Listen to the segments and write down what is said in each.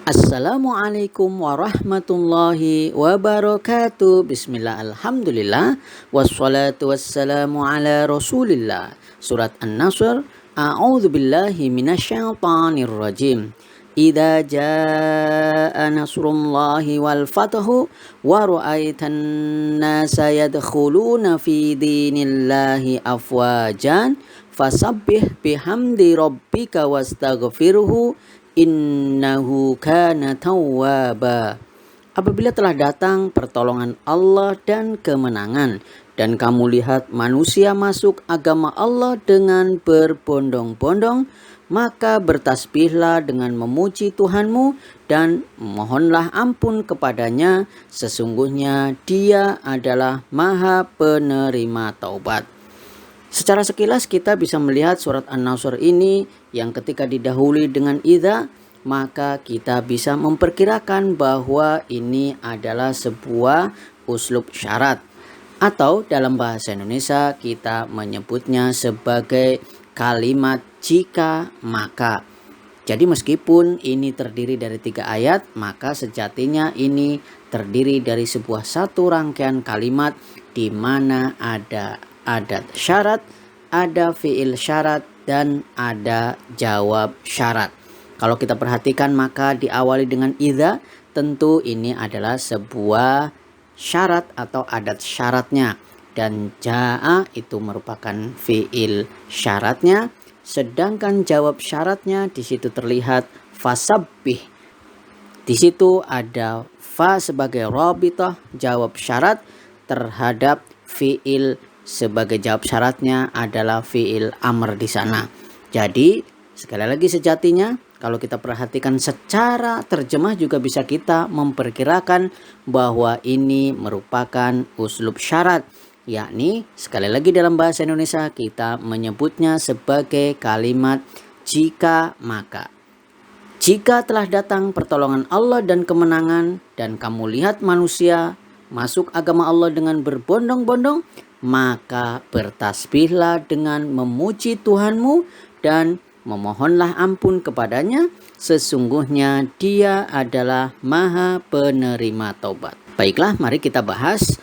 Assalamualaikum warahmatullahi wabarakatuh. Bismillah, alhamdulillah, wassalatu wassalamu ala rasulillah. Surat An-Nasr. A'udzu billahi minasyaitonir rajim. Idza jaa nasrullahi wal fathu wa ra'aitan nasa yadkhuluna fi dinillahi afwajan fasabbih bihamdi rabbika wastaghfirhu innahu kana tawwaba. Apabila telah datang pertolongan Allah dan kemenangan, dan kamu lihat manusia masuk agama Allah dengan berbondong-bondong, maka bertasbihlah dengan memuji Tuhanmu dan mohonlah ampun kepadanya, sesungguhnya Dia adalah Maha Penerima Taubat. Secara sekilas kita bisa melihat surat An-Nasr ini yang ketika didahului dengan idza, maka kita bisa memperkirakan bahwa ini adalah sebuah uslub syarat, atau dalam bahasa Indonesia kita menyebutnya sebagai kalimat jika maka. Jadi meskipun ini terdiri dari 3 ayat, maka sejatinya ini terdiri dari sebuah satu rangkaian kalimat di mana ada adat syarat, ada fiil syarat, dan ada jawab syarat. Kalau kita perhatikan maka diawali dengan idza, tentu ini adalah sebuah syarat atau adat syaratnya, dan jaa itu merupakan fiil syaratnya, sedangkan jawab syaratnya di situ terlihat fasabbih. Di situ ada fa sebagai rabithah jawab syarat terhadap fiil sebagai jawab syaratnya adalah fiil amr di sana. Jadi sekali lagi sejatinya kalau kita perhatikan secara terjemah juga bisa kita memperkirakan bahwa ini merupakan uslub syarat, yakni sekali lagi dalam bahasa Indonesia kita menyebutnya sebagai kalimat jika maka. Jika telah datang pertolongan Allah dan kemenangan, dan kamu lihat manusia masuk agama Allah dengan berbondong-bondong, maka bertasbihlah dengan memuji Tuhanmu dan memohonlah ampun kepadanya, sesungguhnya Dia adalah Maha Penerima Taubat. Baiklah, mari kita bahas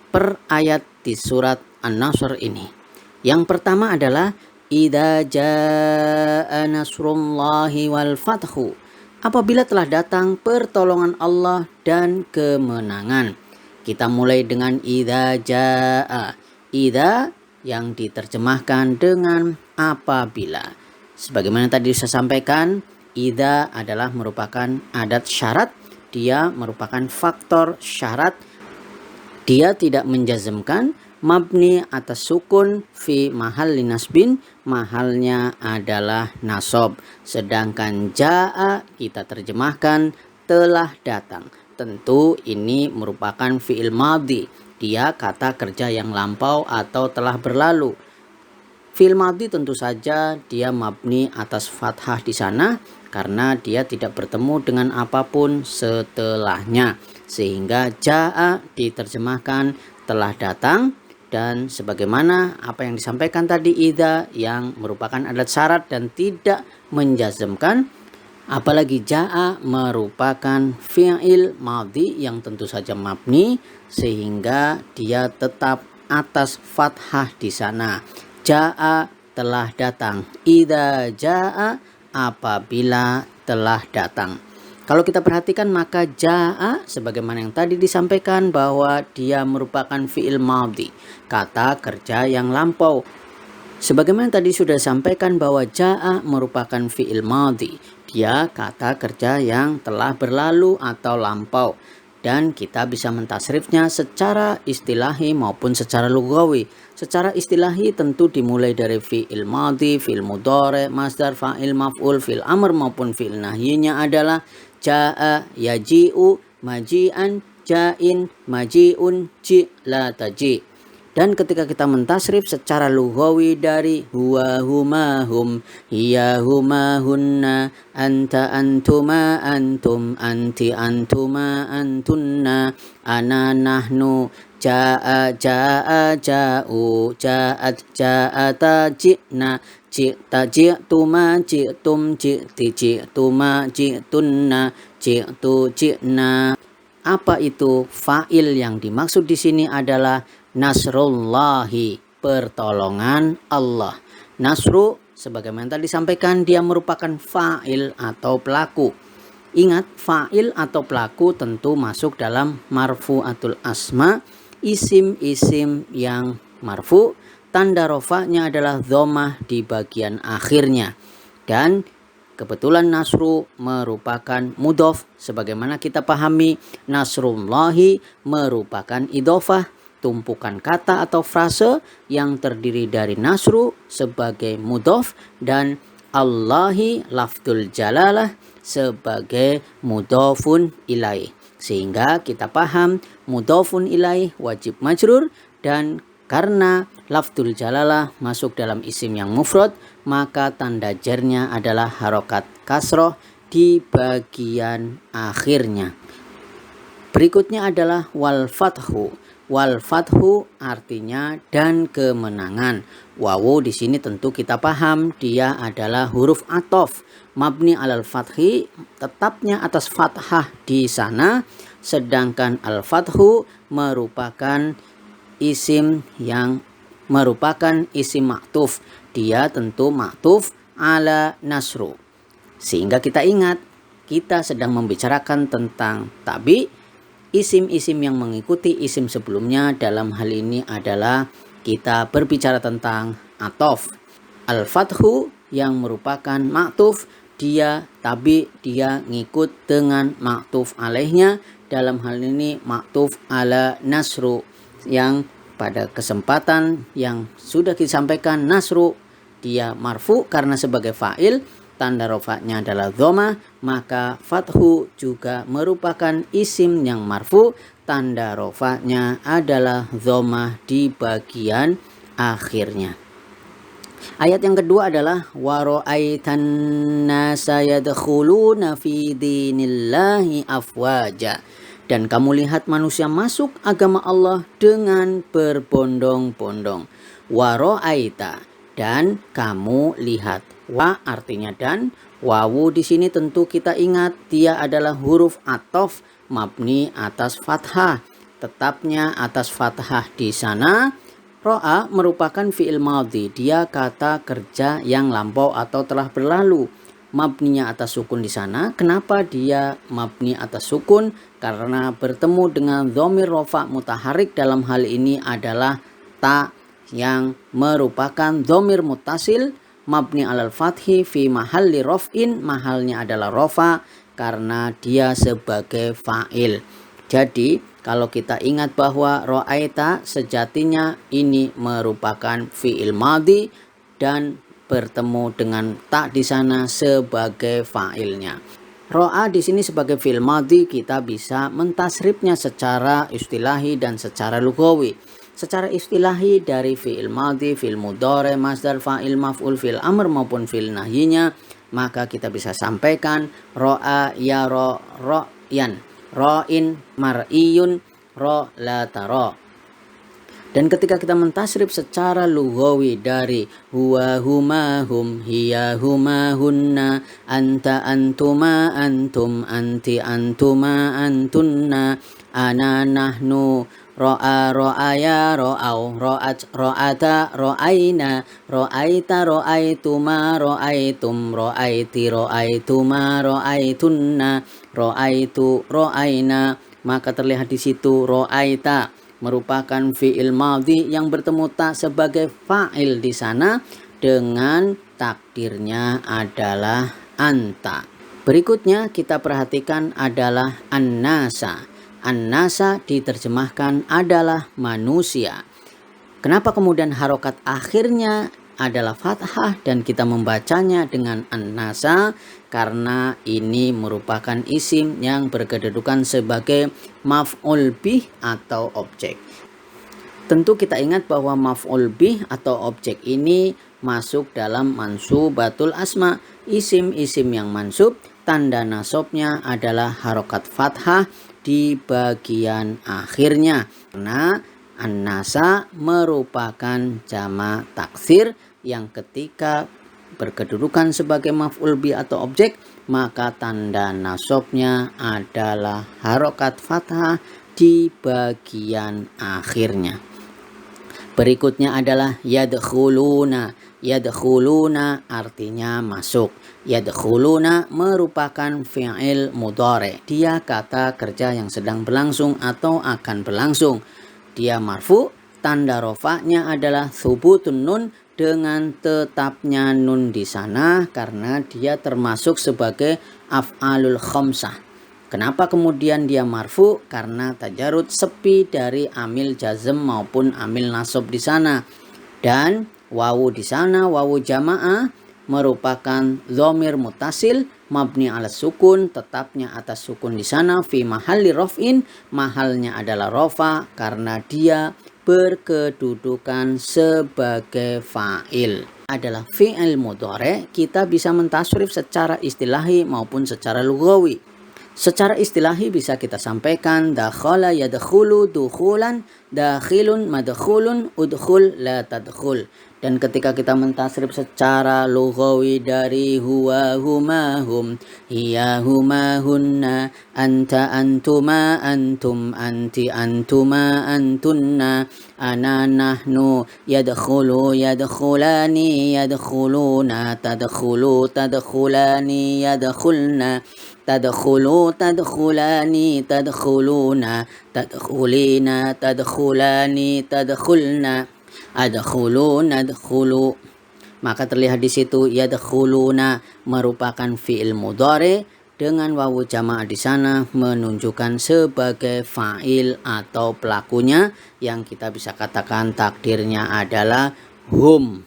per ayat di surat An-Nasr ini. Yang pertama adalah idza jaa nasrullahi wal fathu. Apabila telah datang pertolongan Allah dan kemenangan. Kita mulai dengan idza jaa. Idza yang diterjemahkan dengan apabila. Sebagaimana tadi saya sampaikan, idza adalah merupakan adat syarat, dia merupakan faktor syarat, dia tidak menjazmkan, mabni atas sukun fi mahalli nasbin, mahalnya adalah nasab. Sedangkan jaa kita terjemahkan telah datang. Tentu ini merupakan fi'il madhi, dia kata kerja yang lampau atau telah berlalu. Fi'il madhi tentu saja dia mabni atas fathah di sana karena dia tidak bertemu dengan apapun setelahnya, sehingga jaa diterjemahkan telah datang, dan sebagaimana apa yang disampaikan tadi idza yang merupakan adat syarat dan tidak menjazmkan, apalagi jaa merupakan fi'il madhi yang tentu saja mabni sehingga dia tetap atas fathah di sana. Jaa telah datang, idza jaa apabila telah datang. Kalau kita perhatikan maka jaa sebagaimana yang tadi disampaikan bahwa dia merupakan fi'il madhi, kata kerja yang lampau. Sebagaimana tadi sudah disampaikan bahwa jaa merupakan fi'il madhi, dia kata kerja yang telah berlalu atau lampau, dan kita bisa mentasrifnya secara istilahi maupun secara lughawi. Secara istilahi tentu dimulai dari fi'il madhi, fi'il mudhari, masdar, fa'il, maf'ul, fi'il amr maupun fi'il nahyinya adalah jaa, yaji'u, maji'an, ja'in, maji'un, ji, la taji. Dan ketika kita mentasrif secara lughawi dari huwa huma hum, hiya huma hunna, anta antuma antum, anti antuma antunna, ana nahnu, jaa jaa ja'u, ja'at ja'ata ji'na, ji'ta ji'tuma ji'tum ji'ti ji'tuma ji'tunna, ji'tu, ji'na. Apa itu? Fa'il yang dimaksud di sini adalah nasrullahi, pertolongan Allah. Nasru, sebagaimana tadi disampaikan, dia merupakan fa'il atau pelaku. Ingat, fa'il atau pelaku tentu masuk dalam marfu'atul asma, isim-isim yang marfu. Tanda rofa'nya adalah dhammah di bagian akhirnya. Dan kebetulan nasru merupakan mudhof, sebagaimana kita pahami nasrullahi merupakan idhofah, tumpukan kata atau frase yang terdiri dari nasru sebagai mudhof dan Allahi lafdzul jalalah sebagai mudhofun ilaih. Sehingga kita paham mudhofun ilaih wajib majrur, dan karena lafdzul jalalah masuk dalam isim yang mufrad, maka tanda jarnya adalah harokat kasroh di bagian akhirnya. Berikutnya adalah wal fathu. Wal fathu artinya dan kemenangan. Wawu di sini tentu kita paham dia adalah huruf athof mabni alal fathi, tetapnya atas fathah di sana, sedangkan al fathu merupakan isim yang merupakan isim maktuf. Dia tentu maktuf ala nasru. Sehingga kita ingat, kita sedang membicarakan tentang tabi. Isim-isim yang mengikuti isim sebelumnya dalam hal ini adalah kita berbicara tentang atof. Al-fathu yang merupakan maktuf, dia tabi, dia ngikut dengan maktuf alaihnya. Dalam hal ini maktuf ala nasru, yang pada kesempatan yang sudah disampaikan nasru dia marfu karena sebagai fa'il, tanda rofa'nya adalah dhammah, maka fathu juga merupakan isim yang marfu, tanda rofa'nya adalah dhammah di bagian akhirnya. Ayat yang kedua adalah wa ra'aitan nasa yadkhuluna fi dinillahi afwaja. Dan kamu lihat manusia masuk agama Allah dengan berbondong-bondong. Wa ra'aita, dan kamu lihat. Wa artinya dan, wawu di sini tentu kita ingat dia adalah huruf athof mabni atas fathah, tetapnya atas fathah di sana. Ro'a merupakan fi'il madhi, dia kata kerja yang lampau atau telah berlalu. Mabninya atas sukun di sana. Kenapa dia mabni atas sukun? Karena bertemu dengan dhamir rofa mutaharik, dalam hal ini adalah ta yang merupakan dhamir muttasil mabni alal fathi fi mahalli rof'in, mahalnya adalah rofa karena dia sebagai fa'il. Jadi kalau kita ingat bahwa ro'aita sejatinya ini merupakan fi'il madhi dan bertemu dengan ta di sana sebagai fa'ilnya. Ro'a di sini sebagai fi'il madhi kita bisa mentasrifnya secara istilahi dan secara lughawi. Secara istilahi dari fi'il madhi, fi'il mudhari, masdar, fa'il, maf'ul, fi'il amr maupun fi'il nahyinya, maka kita bisa sampaikan ro'a yara ro'yan, ro'in mar'iyun, ro la tara. Dan ketika kita mentasrif secara lughawi dari huwa huma hum, hiya huma hunna, anta antuma antum, anti antuma antunna, ana nahnu, ro'a ro'aya ro'au, ro'at ro'ata ro'aina, ro'aita ro'aituma ro'aitum, ro'aiti ro'aituma ro'aitunna, ro'aitu ro'aina. Maka terlihat di situ ro'aita merupakan fi'il madhi yang bertemu ta sebagai fa'il di sana dengan takdirnya adalah anta. Berikutnya kita perhatikan adalah an-nasa. An-nasa diterjemahkan adalah manusia. Kenapa kemudian harokat akhirnya adalah fathah dan kita membacanya dengan an-nasa? Karena ini merupakan isim yang berkedudukan sebagai maf'ul bih atau objek. Tentu kita ingat bahwa maf'ul bih atau objek ini masuk dalam mansubatul asma, isim-isim yang mansub, tanda nasabnya adalah harokat fathah di bagian akhirnya. Karena an-nasa merupakan jamak taksir yang ketika berkedudukan sebagai maf'ul bi atau objek, maka tanda nasabnya adalah harokat fathah di bagian akhirnya. Berikutnya adalah yadkhuluna. Yadkhuluna artinya masuk. Yadkhuluna merupakan fi'il mudhari. Dia kata kerja yang sedang berlangsung atau akan berlangsung. Dia marfu, tanda rofa'nya adalah thubutun nun dengan tetapnya nun di sana karena dia termasuk sebagai af'alul khamsah. Kenapa kemudian dia marfu? Karena tajarud sepi dari amil jazm maupun amil nasab di sana. Dan wawu di sana, wawu jamaah merupakan dhamir muttasil mabni ala sukun, tetapnya atas sukun di sana fi mahalli raf'in, mahalnya adalah rofa karena dia berkedudukan sebagai fa'il. Adalah fi'il mudhari, kita bisa mentasrif secara istilahi maupun secara lughawi. Secara istilahi bisa kita sampaikan dakhala yadkhulu dukhulan, dakhilun madkhulun, udkhul la tadkhul. Dan ketika kita mentasrif secara lughawi dari huwa huma hum, hiya huma hunna, anta antuma antum, anti antuma antunna, ana nahnu, yadkhulu yadkhulani yadkhuluna, tadkhulu tadkhulani yadkhulna, tadkhulu tadkhulani tadkhuluna, tadkhulina tadkhulani tadkhulna, adkhulu nadkhulu. Maka terlihat di situ yadkhuluna merupakan fi'il mudhari dengan wawu jamaah di sana menunjukkan sebagai fa'il atau pelakunya yang kita bisa katakan takdirnya adalah hum.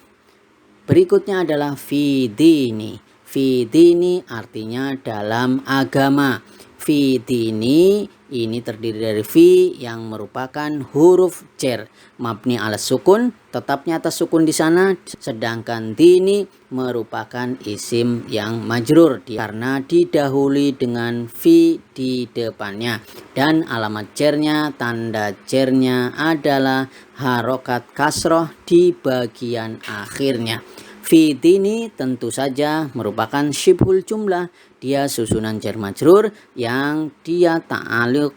Berikutnya adalah fi dini. Fi dini artinya dalam agama. Fi dini ini terdiri dari fi yang merupakan huruf jar mabni ala sukun, tetapnya atas sukun di sana, sedangkan dini merupakan isim yang majrur karena didahului dengan fi di depannya, dan alamat jarnya, tanda jarnya adalah harokat kasroh di bagian akhirnya. Fi dini tentu saja merupakan syibhul jumlah. Dia susunan jar majrur yang dia ta'aluk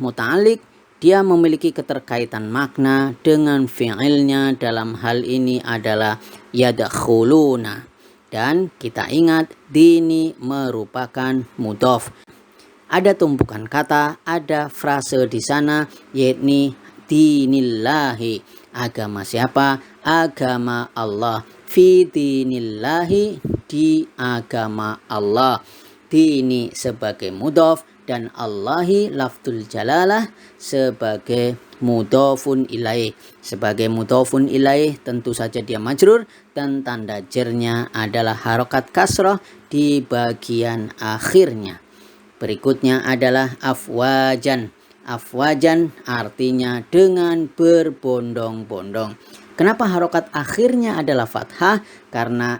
muta'alik. Dia memiliki keterkaitan makna dengan fi'ilnya, dalam hal ini adalah yadkhuluna. Dan kita ingat dini merupakan mudhof. Ada tumpukan kata, ada frase di sana, yakni dinillahi. Agama siapa? Agama Allah. Fi dinillahi, di agama Allah. Dini sebagai mudhof dan Allahi lafzul jalalah sebagai mudhofun ilaih. Sebagai mudhofun ilaih tentu saja dia majrur dan tanda jarnya adalah harokat kasroh di bagian akhirnya. Berikutnya adalah afwajan. Afwajan artinya dengan berbondong-bondong. Kenapa harokat akhirnya adalah fathah? Karena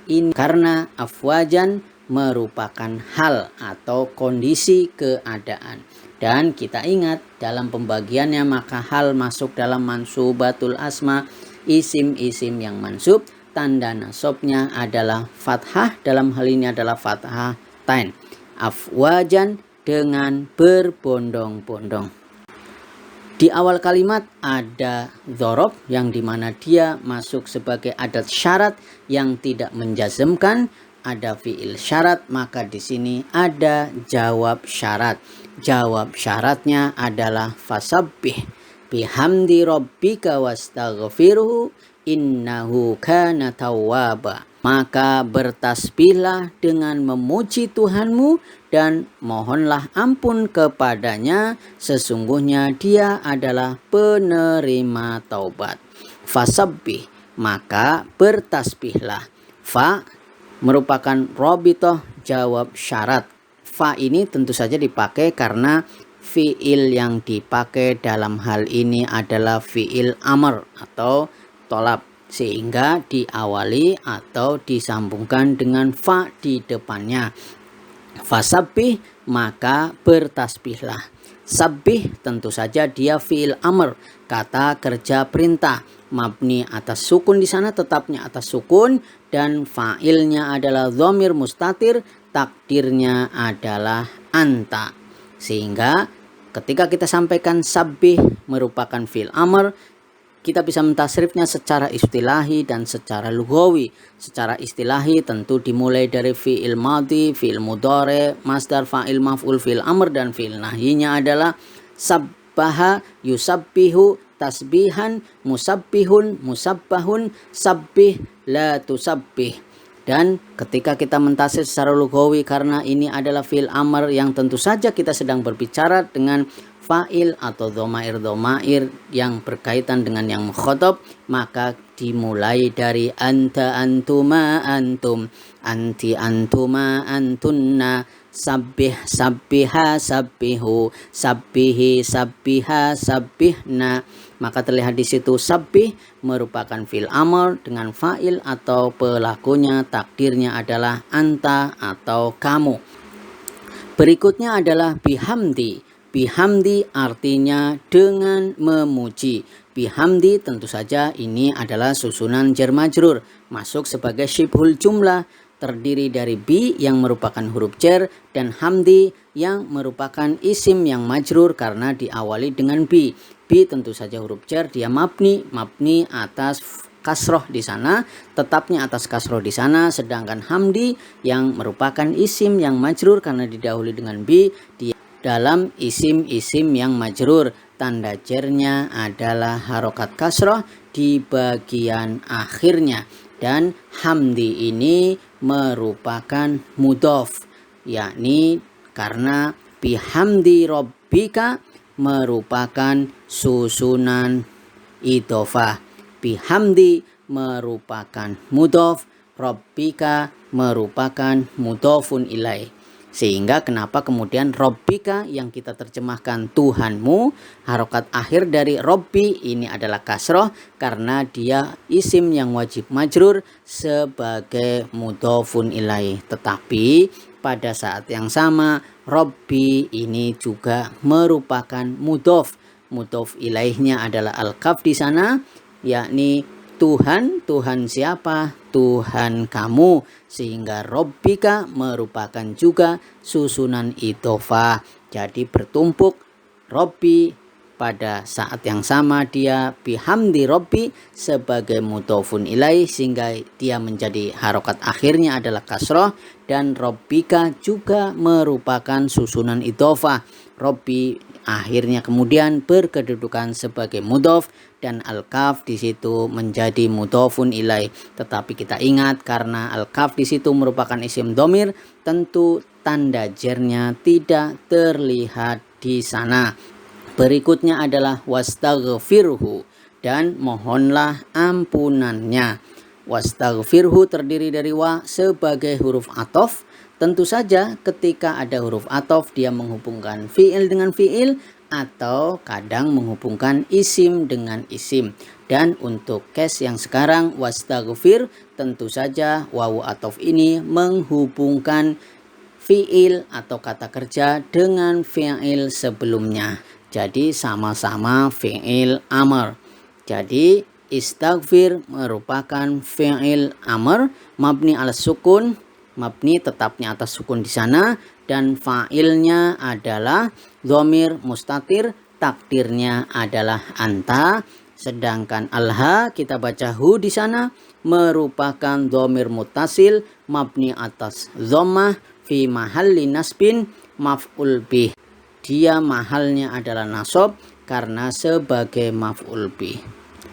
afwajan merupakan hal atau kondisi keadaan. Dan kita ingat dalam pembagiannya maka hal masuk dalam mansubatul asma, isim-isim yang mansub, tanda nasabnya adalah fathah, dalam hal ini adalah fathah tain. Afwajan dengan berbondong-bondong. Di awal kalimat ada dzaraf yang dimana dia masuk sebagai adat syarat yang tidak menjazmkan, ada fi'il syarat, maka di sini ada jawab syarat. Jawab syaratnya adalah fasabbih bihamdi rabbika wastaghfirhu innahu kana tawwaba. Maka bertasbihlah dengan memuji Tuhanmu dan mohonlah ampun kepadanya, sesungguhnya dia adalah penerima taubat. Fasabbih, maka bertasbihlah. Fa merupakan robitoh jawab syarat. Fa ini tentu saja dipakai karena fiil yang dipakai dalam hal ini adalah fiil amr atau tolab, sehingga diawali atau disambungkan dengan fa di depannya. Fasabbih, maka bertasbihlah. Sabbih tentu saja dia fiil amr, kata kerja perintah, mabni atas sukun di sana, tetapnya atas sukun, dan fa'ilnya adalah dhamir mustatir, takdirnya adalah anta. Sehingga ketika kita sampaikan sabbih merupakan fi'il amr, kita bisa mentasrifnya secara istilahi dan secara lughawi. Secara istilahi tentu dimulai dari fi'il madhi, fi'il mudhari, masdar, fa'il, maf'ul, fi'il amr, dan fi'il nahyinya adalah sabbaha, yusabbihu, tasbihan, musabbihun, musabbahun, sabbih, la tusabbih. Dan ketika kita mentasrif secara lughawi, karena ini adalah fi'il amr yang tentu saja kita sedang berbicara dengan fa'il atau dhomair yang berkaitan dengan yang mukhatab, maka dimulai dari anta, antuma, antum, anti, antuma, antunna, sabbih, sabbiha, sabbihu, sabbihi, sabbiha, sabbihna. Maka terlihat di situ sabbih merupakan fi'il amr dengan fa'il atau pelakunya takdirnya adalah anta atau kamu. Berikutnya adalah bihamdi. Bihamdi artinya dengan memuji. Bihamdi tentu saja ini adalah susunan jar majrur, masuk sebagai syibhul jumlah, terdiri dari bi yang merupakan huruf jar dan hamdi yang merupakan isim yang majrur karena diawali dengan bi. Bi tentu saja huruf jar, dia mabni atas kasroh di sana, tetapnya atas kasroh di sana, sedangkan hamdi yang merupakan isim yang majrur karena didahului dengan bi, dia dalam isim-isim yang majrur, tanda jarnya adalah harokat kasroh di bagian akhirnya. Dan hamdi ini merupakan mudhof, yakni karena bihamdi rabbika merupakan susunan idhofah. Bihamdi merupakan mudhof, rabbika merupakan mudhofun ilaih. Sehingga kenapa kemudian Rabbika yang kita terjemahkan Tuhanmu, harokat akhir dari Robbi ini adalah kasroh karena dia isim yang wajib majrur sebagai mudhofun ilaih. Tetapi pada saat yang sama Robbi ini juga merupakan mudhof. Mudhof ilaihnya adalah al-kaf di sana, yakni Tuhan. Tuhan siapa? Tuhan kamu. Sehingga Rabbika merupakan juga susunan idhofah. Jadi bertumpuk Rabbi pada saat yang sama dia bihamdi Rabbi sebagai mudhofun ilaih, sehingga dia menjadi harokat akhirnya adalah kasroh, dan Rabbika juga merupakan susunan idhofah. Rabbi akhirnya kemudian berkedudukan sebagai mudhof dan al-kaf di situ menjadi mudhofun ilaih. Tetapi kita ingat karena al-kaf di situ merupakan isim dhamir, tentu tanda jarnya tidak terlihat di sana. Berikutnya adalah wastaghfirhu, dan mohonlah ampunannya. Wastaghfirhu terdiri dari wa sebagai huruf athof. Tentu saja ketika ada huruf athof dia menghubungkan fi'il dengan fi'il atau kadang menghubungkan isim dengan isim. Dan untuk case yang sekarang wastaghfir, tentu saja wawu athof ini menghubungkan fi'il atau kata kerja dengan fi'il sebelumnya. Jadi sama-sama fi'il amr. Jadi istaghfir merupakan fi'il amr mabni ala sukun, mabni tetapnya atas sukun di sana, dan fa'ilnya adalah dhamir mustatir, takdirnya adalah anta. Sedangkan alha kita baca hu di sana merupakan dhamir muttasil mabni atas dhammah fi mahalli nasbin maf'ul bih. Dia mahalnya adalah nasab karena sebagai maf'ul bih.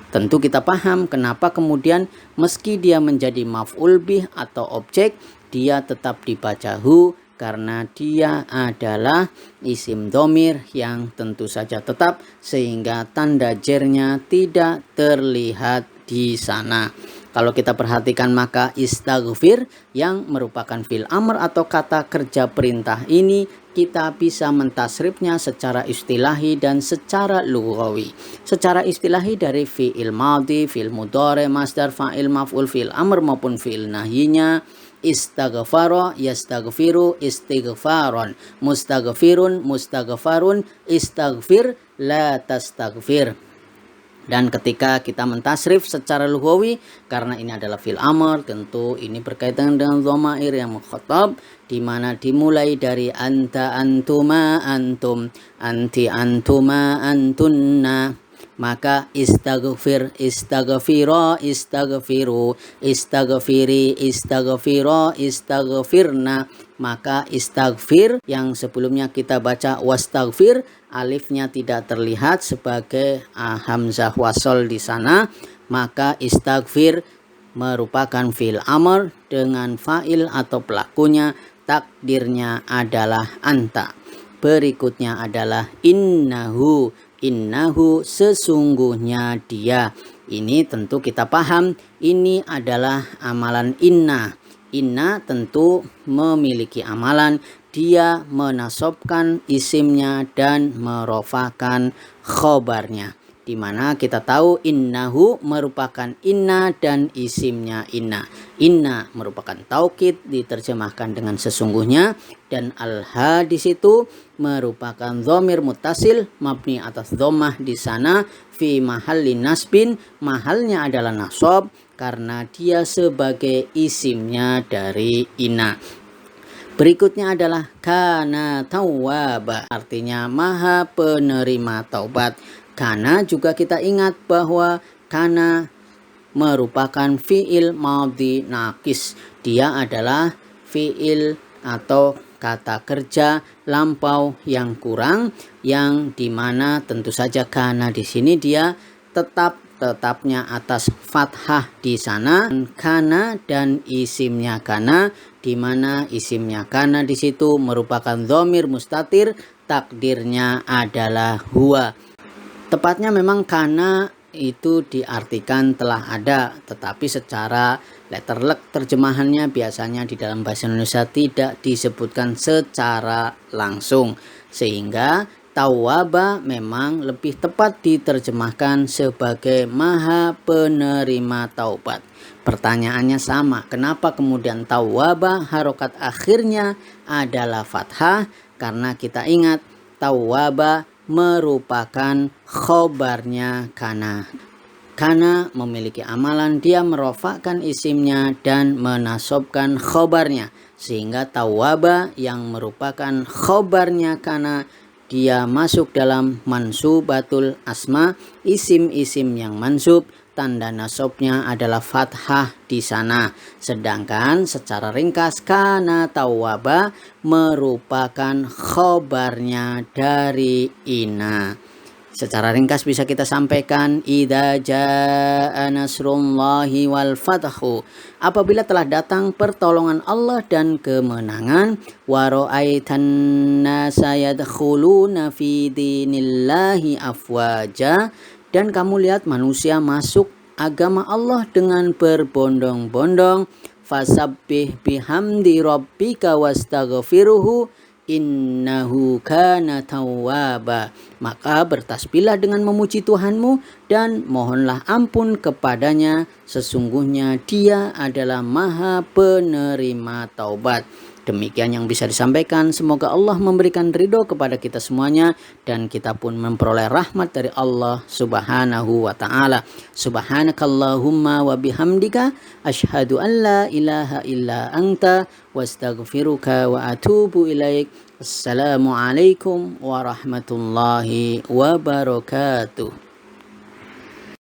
Tentu kita paham kenapa kemudian meski dia menjadi maf'ul bih atau objek, dia tetap dibaca hu karena dia adalah isim dhamir yang tentu saja tetap, sehingga tanda jernya tidak terlihat di sana. Kalau kita perhatikan maka istaghfir yang merupakan fi'il amr atau kata kerja perintah ini kita bisa mentasrifnya secara istilahi dan secara lughawi. Secara istilahi dari fi'il madhi, fi'il mudhari, masdar, fa'il, maf'ul, fi'il amr maupun fi'il nahyinya. Istaghfara, yastaghfiru, istighfaron, mustaghfirun, mustaghfarun, istaghfir, la tastaghfir. Dan ketika kita mentasrif secara lughawi, karena ini adalah fi'il amr, tentu ini berkaitan dengan dhamair yang mukhatab, di mana dimulai dari anta, antuma, antum, anti, antuma, antunna. Maka istaghfir, istaghfira, istaghfiru, istaghfiri, istaghfira, istaghfirna. Maka istaghfir yang sebelumnya kita baca wastaghfir, alifnya tidak terlihat sebagai hamzah wasol di sana, maka istaghfir merupakan fi'il amr dengan fa'il atau pelakunya takdirnya adalah anta. Berikutnya adalah innahu, innahu sesungguhnya dia. Ini tentu kita paham, ini adalah amalan inna. Inna tentu memiliki amalan, dia menasobkan isimnya dan merofakan khobarnya. Di mana kita tahu innahu merupakan inna dan isimnya inna. Inna merupakan taukid diterjemahkan dengan sesungguhnya, dan al-ha di situ merupakan dhamir muttasil mabni atas dhammah di sana fi mahalli nasbin, mahalnya adalah nasab karena dia sebagai isimnya dari inna. Berikutnya adalah kana tawwaba, artinya maha penerima taubat. Kana juga kita ingat bahwa kana merupakan fi'il madhi naqis. Dia adalah fi'il atau kata kerja lampau yang kurang, yang dimana tentu saja kana di sini dia tetapnya atas fathah di sana, kana dan isimnya kana, di mana isimnya kana di situ merupakan dhamir mustatir, takdirnya adalah huwa. Tepatnya memang kana itu diartikan telah ada, tetapi secara letterlek terjemahannya biasanya di dalam bahasa Indonesia tidak disebutkan secara langsung, sehingga tawwaba memang lebih tepat diterjemahkan sebagai maha penerima taubat. Pertanyaannya sama, kenapa kemudian tawwaba harokat akhirnya adalah fathah? Karena kita ingat tawwaba merupakan khobarnya kana. Kana memiliki amalan, dia merofakkan isimnya dan menasobkan khobarnya, sehingga tawwaba yang merupakan khobarnya kana dia masuk dalam mansubatul asma, isim-isim yang mansub, tanda nasabnya adalah fathah di sana. Sedangkan secara ringkas kana tawwaba merupakan khobarnya dari inna. Secara ringkas bisa kita sampaikan idza jaa nasrullahi wal fathu, apabila telah datang pertolongan Allah dan kemenangan, wa ra'aitan nasa yadkhuluna fi dinillahi afwaja, dan kamu lihat manusia masuk agama Allah dengan berbondong-bondong, fasabbih bihamdi rabbika wastaghfiruhu innahu kana tawwaba, maka bertasbihlah dengan memuji Tuhanmu dan mohonlah ampun kepadanya, sesungguhnya dia adalah maha penerima taubat. Demikian yang bisa disampaikan. Semoga Allah memberikan ridho kepada kita semuanya dan kita pun memperoleh rahmat dari Allah subhanahu wa ta'ala. Subhanakallahumma wa bihamdika asyhadu an la ilaha illa anta wastaghfiruka wa atubu ilaik. Assalamualaikum warahmatullahi wabarakatuh.